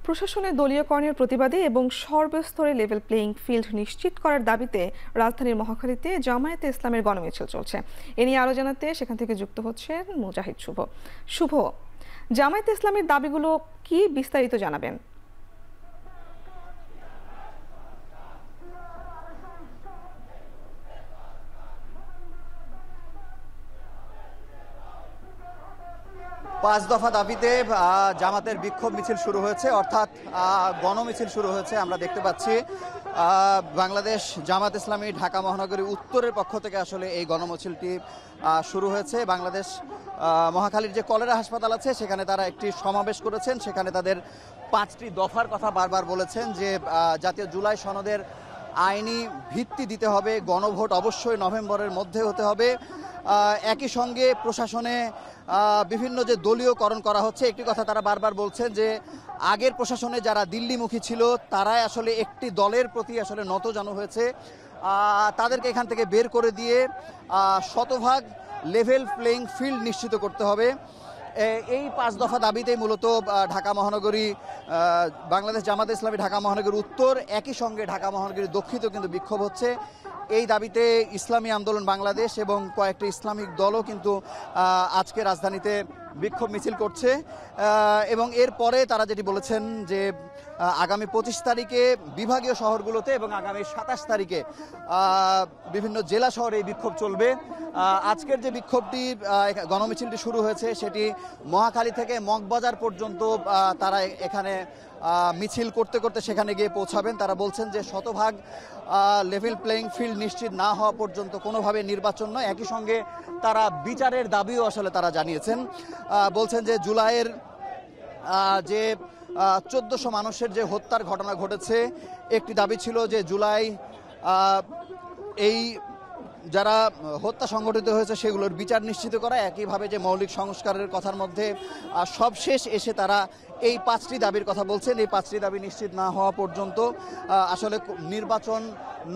প্রশাসনের দলীয়করণের প্রতিবাদে এবং সর্বস্তরে লেভেল প্লেইং ফিল্ড নিশ্চিত করার দাবিতে রাজধানীর মহাখালীতে জামায়াতে ইসলামের গণমিছিল চলছে। এ নিয়ে আরও জানাতে সেখান থেকে যুক্ত হচ্ছেন মুজাহিদ শুভ। জামায়াতে ইসলামের দাবিগুলো কি, বিস্তারিত জানাবেন। পাঁচ দফা দাবিতে জামাতের বিক্ষোভ মিছিল শুরু হয়েছে, অর্থাৎ গণমিছিল শুরু হয়েছে। আমরা দেখতে পাচ্ছি বাংলাদেশ জামাত ইসলামী ঢাকা মহানগরী উত্তরের পক্ষ থেকে আসলে এই গণমিছিলটি শুরু হয়েছে। বাংলাদেশ মহাখালীর যে কলেরা হাসপাতাল আছে সেখানে তারা একটি সমাবেশ করেছেন। সেখানে তাদের 5টি দফার কথা বারবার বলেছেন যে জাতীয় জুলাই সনদের আইনি ভিত্তি দিতে হবে, গণভোট অবশ্যই নভেম্বরের মধ্যে হতে হবে। একই সঙ্গে প্রশাসনে বিভিন্ন যে দলীয়করণ করা হচ্ছে, একটি কথা তারা বারবার বলছেন যে আগের প্রশাসনে যারা দিল্লিমুখী ছিল তারাই আসলে একটি দলের প্রতি আসলে নতজানু হয়েছে। তাদেরকে এখান থেকে বের করে দিয়ে শতভাগ লেভেল প্লেইং ফিল্ড নিশ্চিত করতে হবে। এই 5 দফা দাবিতেই মূলত ঢাকা মহানগরী বাংলাদেশ জামাত ইসলামী ঢাকা মহানগরী উত্তর, একই সঙ্গে ঢাকা মহানগরী দক্ষিণেও কিন্তু বিক্ষোভ হচ্ছে। এই দাবিতে ইসলামী আন্দোলন বাংলাদেশ এবং কয়েকটি ইসলামিক দলও কিন্তু আজকে রাজধানীতে বিক্ষোভ মিছিল করছে। এবং এরপরে তারা যেটি বলেছেন যে আগামী 25 তারিখে বিভাগীয় শহরগুলোতে এবং আগামী 27 তারিখে বিভিন্ন জেলা শহরে এই বিক্ষোভ চলবে। আজকের যে বিক্ষোভটি গণমিছিলটি শুরু হয়েছে সেটি মহাখালী থেকে মগবাজার পর্যন্ত তারা এখানে মিছিল করতে করতে সেখানে গিয়ে পৌঁছাবেন। তারা বলছেন যে শতভাগ লেভেল প্লেইং ফিল্ড নিশ্চিত না হওয়া পর্যন্ত কোনোভাবে নির্বাচন নয়। একই সঙ্গে তারা বিচারের দাবিও আসলে তারা জানিয়েছেন। বলছেন যে জুলাইয়ের যে 1400 মানুষের যে হত্যার ঘটনা ঘটেছে, একটি দাবি ছিল যে জুলাই এই যারা হত্যা সংঘটিত হয়েছে সেগুলোর বিচার নিশ্চিত করা। একইভাবে যে মৌলিক সংস্কারের কথার মধ্যে সবশেষ এসে তারা এই 5টি দাবির কথা বলছেন। এই 5টি দাবি নিশ্চিত না হওয়া পর্যন্ত আসলে নির্বাচন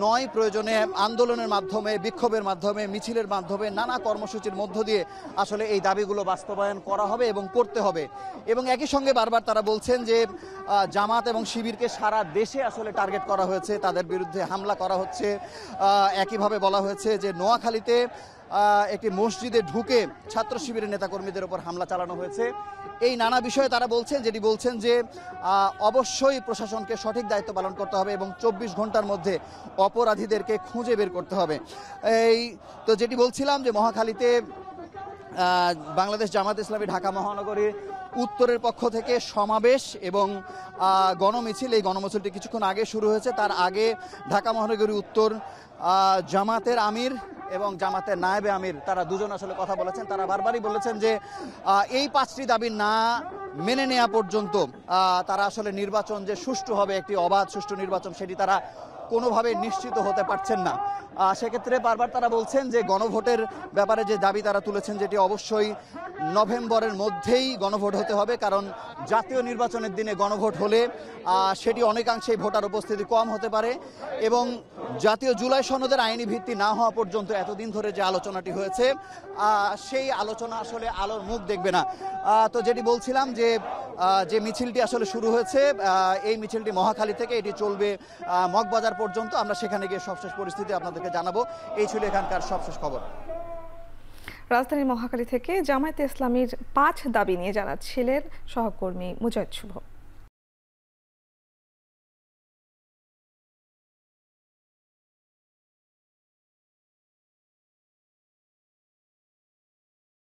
নয়, প্রয়োজনে আন্দোলনের মাধ্যমে, বিক্ষোভের মাধ্যমে, মিছিলের মাধ্যমে, নানা কর্মসূচির মধ্য দিয়ে আসলে এই দাবিগুলো বাস্তবায়ন করা হবে এবং করতে হবে। এবং একই সঙ্গে বারবার তারা বলছেন যে জামাত এবং শিবিরকে সারা দেশে আসলে টার্গেট করা হয়েছে, তাদের বিরুদ্ধে হামলা করা হচ্ছে। একইভাবে বলা হয়েছে যে নোয়াখালীতে একটি মসজিদে ঢুকে ছাত্র শিবিরের নেতাকর্মীদের উপর হামলা চালানো হয়েছে। এই নানা বিষয়ে তারা বলছেন যে অবশ্যই প্রশাসনকে সঠিক দায়িত্ব পালন করতে হবে এবং 24 ঘন্টার মধ্যে অপরাধীদেরকে খুঁজে বের করতে হবে। তো যেটি বলছিলাম যে মহাখালীতে বাংলাদেশ জামাত ইসলামী ঢাকা মহানগরী উত্তরের পক্ষ থেকে সমাবেশ এবং গণমিছিল, এই গণমিছিলটি কিছুক্ষণ আগে শুরু হয়েছে। তার আগে ঢাকা মহানগরী উত্তর জামাতের আমির এবং জামাতের নায়েবে আমির তারা দুজন আসলে কথা বলেছেন। তারা বারবারই বলেছেন যে এই 5টি দাবি না মেনে নেওয়া পর্যন্ত তারা আসলে নির্বাচন যে সুষ্ঠু হবে, একটি অবাধ সুষ্ঠু নির্বাচন, সেটি তারা কোনোভাবে নিশ্চিত হতে পারছেন না। সেক্ষেত্রে বারবার তারা বলছেন যে গণভোটের ব্যাপারে যে দাবি তারা তুলেছেন, যেটি অবশ্যই নভেম্বরের মধ্যেই গণভোট হতে হবে। কারণ জাতীয় নির্বাচনের দিনে গণভোট হলে সেটি অনেকাংশেই ভোটার উপস্থিতি কম হতে পারে এবং জাতীয় জুলাই সনদের আইনি ভিত্তি না হওয়া পর্যন্ত এতদিন ধরে যে আলোচনাটি হয়েছে সেই আলোচনা আসলে আলোর মুখ দেখবে না। তো যেটি বলছিলাম যে মিছিলটি আসলে শুরু হয়েছে, এই মিছিলটি মহাখালী থেকে এটি চলবে মগবাজার পর্যন্ত। আমরা সেখানে গিয়ে সবশেষ পরিস্থিতি আপনাদেরকে জানাবো। এই ছিল এখানকার সবশেষ খবর। রাজধানীর মহাখালী থেকে জামায়াতে ইসলামীর 5 দাবি নিয়ে জানাচ্ছিলেন সহকর্মী মুজাহিদ শুভ।